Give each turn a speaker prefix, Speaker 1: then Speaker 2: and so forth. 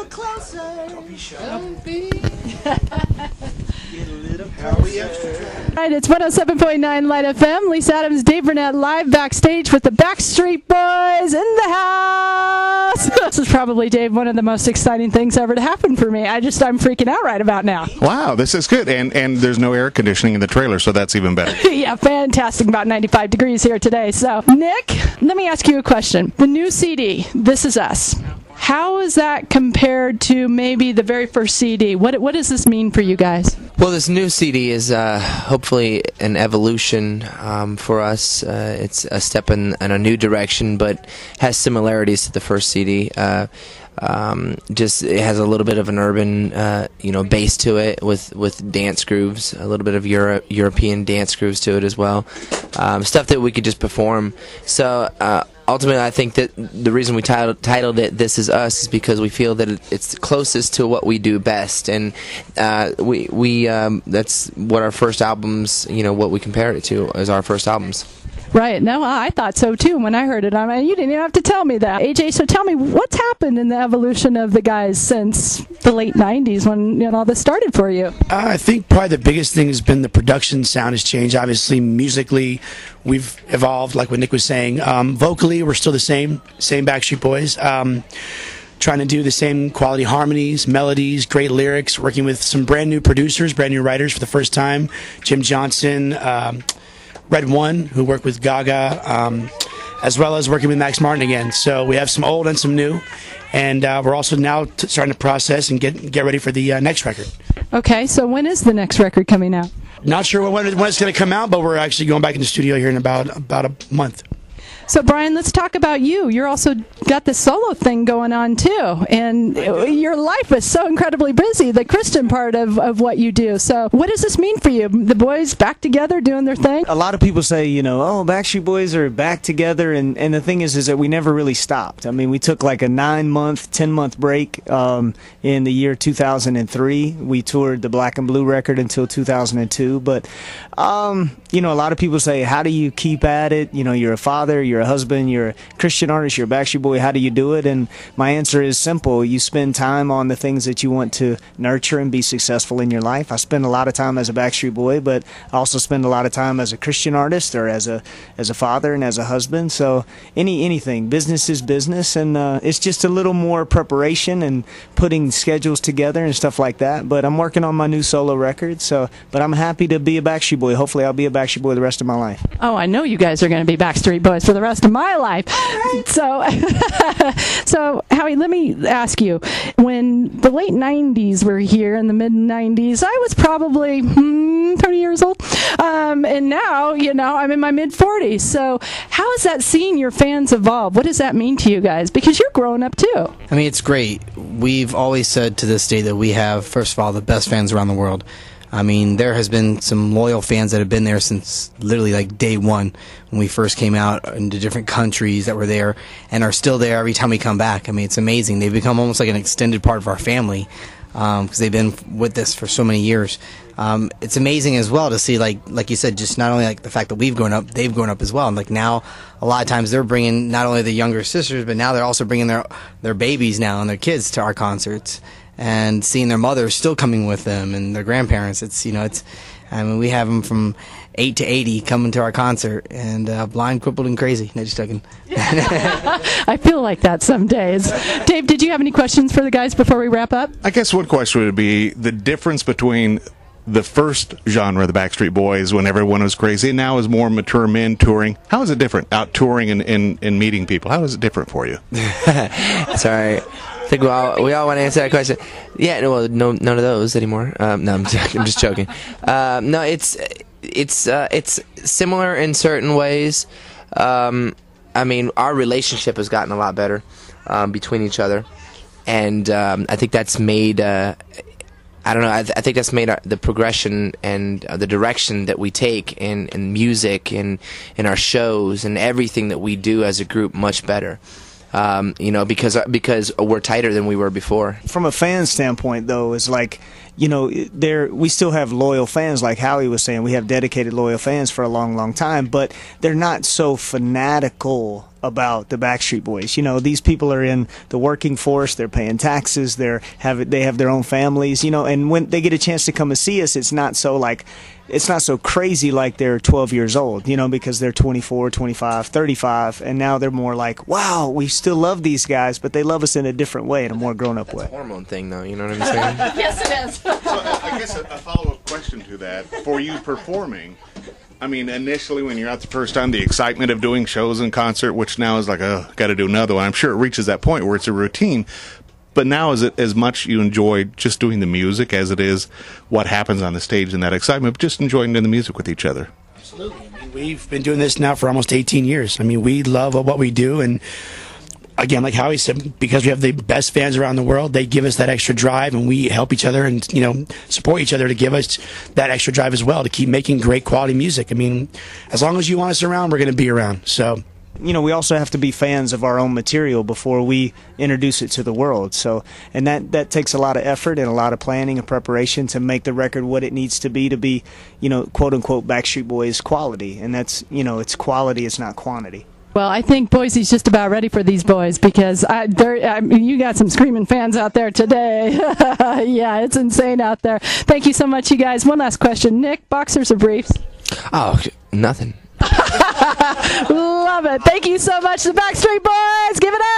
Speaker 1: little closer. Don't be shy. Don't be.
Speaker 2: Right, it's 107.9 Light FM. Lisa Adams, Dave Burnett, live backstage with the Backstreet Boys in the house. This is probably, Dave, one of the most exciting things ever to happen for me. I'm freaking out right about now.
Speaker 3: Wow, this is good. And there's no air conditioning in the trailer, so that's even better.
Speaker 2: Yeah, fantastic. About 95 degrees here today. So, Nick, let me ask you a question. The new CD, This Is Us. How is that compared to maybe the very first CD? What does this mean for you guys?
Speaker 4: Well, this new CD is hopefully an evolution for us. It's a step in a new direction, but has similarities to the first CD. Just it has a little bit of an urban, base to it with dance grooves, a little bit of European dance grooves to it as well. Stuff that we could just perform. So ultimately, I think that the reason we titled it "This Is Us" is because we feel that it's closest to what we do best, and we that's what our first albums, what we compared it to as our first albums.
Speaker 2: Right. No, I thought so too when I heard it. I mean, you didn't even have to tell me that. AJ, so tell me, what's happened in the evolution of the guys since the late 90s when all this started for you?
Speaker 1: I think probably the biggest thing has been the production sound has changed. Obviously, musically, we've evolved, like what Nick was saying. Vocally, we're still the same Backstreet Boys. Trying to do the same quality harmonies, melodies, great lyrics, working with some brand new producers, brand new writers for the first time. Jim Johnson, Red One, who worked with Gaga, as well as working with Max Martin again. So we have some old and some new, and we're also now starting to process and get ready for the next record.
Speaker 2: Okay, so when is the next record coming out?
Speaker 1: Not sure when it's going to come out, but we're actually going back in the studio here in about a month.
Speaker 2: So, Brian, let's talk about you. You're also got this solo thing going on, too. And your life is so incredibly busy, the Christian part of what you do. So what does this mean for you? The boys back together doing their thing?
Speaker 5: A lot of people say, oh, Backstreet Boys are back together. And the thing is that we never really stopped. I mean, we took like a 9-month, 10-month break in the year 2003. We toured the Black and Blue record until 2002. But, a lot of people say, how do you keep at it? You're a father, you're a husband, you're a Christian artist, you're a Backstreet Boy, how do you do it? And my answer is simple. You spend time on the things that you want to nurture and be successful in your life. I spend a lot of time as a Backstreet Boy, but I also spend a lot of time as a Christian artist or as a father and as a husband. So anything, business is business, and it's just a little more preparation and putting schedules together and stuff like that. But I'm working on my new solo record, but I'm happy to be a Backstreet Boy. Hopefully I'll be a Backstreet Boy the rest of my life.
Speaker 2: Oh, I know you guys are going to be Backstreet Boys for the rest of my life. Right. So, Howie, let me ask you, when the late 90s were here and the mid 90s, I was probably 30 years old. And now, I'm in my mid 40s. So how has that seen your fans evolve? What does that mean to you guys? Because you're growing up too.
Speaker 6: I mean, it's great. We've always said to this day that we have, first of all, the best fans around the world. I mean, there has been some loyal fans that have been there since literally like day one when we first came out into different countries that were there and are still there every time we come back. I mean, it's amazing. They've become almost like an extended part of our family because they've been with us for so many years. It's amazing as well to see, like you said, just not only like the fact that we've grown up, they've grown up as well. And like now, a lot of times they're bringing not only the younger sisters, but now they're also bringing their babies now and their kids to our concerts. And seeing their mothers still coming with them and their grandparents, we have them from 8 to 80 coming to our concert and blind, crippled, and crazy. No, just joking.
Speaker 2: I feel like that some days. Dave, did you have any questions for the guys before we wrap up?
Speaker 3: I guess one question would be the difference between the first genre, the Backstreet Boys, when everyone was crazy, and now is more mature men touring. How is it different out touring and meeting people? How is it different for you?
Speaker 4: Sorry. I think we all want to answer that question. Yeah, well, none of those anymore. No, I'm just joking. No, it's similar in certain ways. I mean, our relationship has gotten a lot better between each other, and I think that's made. I don't know. I think that's made the progression and the direction that we take in music and in our shows and everything that we do as a group much better. Because we're tighter than we were before.
Speaker 5: From a fan standpoint, though, it's like, we still have loyal fans, like Howie was saying. We have dedicated loyal fans for a long, long time, but they're not so fanatical about the Backstreet Boys. You know, these people are in the working force, they're paying taxes, they have their own families, you know, and when they get a chance to come and see us, it's not so crazy like they're 12 years old, you know, because they're 24, 25, 35, and now they're more like, wow, we still love these guys, but they love us in a different way, in a more grown-up way.
Speaker 4: Hormone thing, though, you know what I'm saying?
Speaker 2: Yes, it is.
Speaker 3: So I guess a follow-up question to that, for you performing, I mean, initially when you're out the first time, the excitement of doing shows and concert, which now is like, oh, got to do another one. I'm sure it reaches that point where it's a routine. But now is it as much you enjoy just doing the music as it is what happens on the stage and that excitement, just enjoying doing the music with each other?
Speaker 1: Absolutely. I mean, we've been doing this now for almost 18 years. I mean, we love what we do, and again, like Howie said, because we have the best fans around the world, they give us that extra drive, and we help each other and, you know, support each other to give us that extra drive as well to keep making great quality music. I mean, as long as you want us around, we're going to be around. So,
Speaker 5: you know, we also have to be fans of our own material before we introduce it to the world. So, and that takes a lot of effort and a lot of planning and preparation to make the record what it needs to be, you know, quote unquote Backstreet Boys quality. And that's, you know, it's quality, it's not quantity.
Speaker 2: Well, I think Boise's just about ready for these boys because you got some screaming fans out there today. Yeah, it's insane out there. Thank you so much, you guys. One last question. Nick, boxers or briefs?
Speaker 4: Oh, nothing.
Speaker 2: Love it. Thank you so much, the Backstreet Boys. Give it up.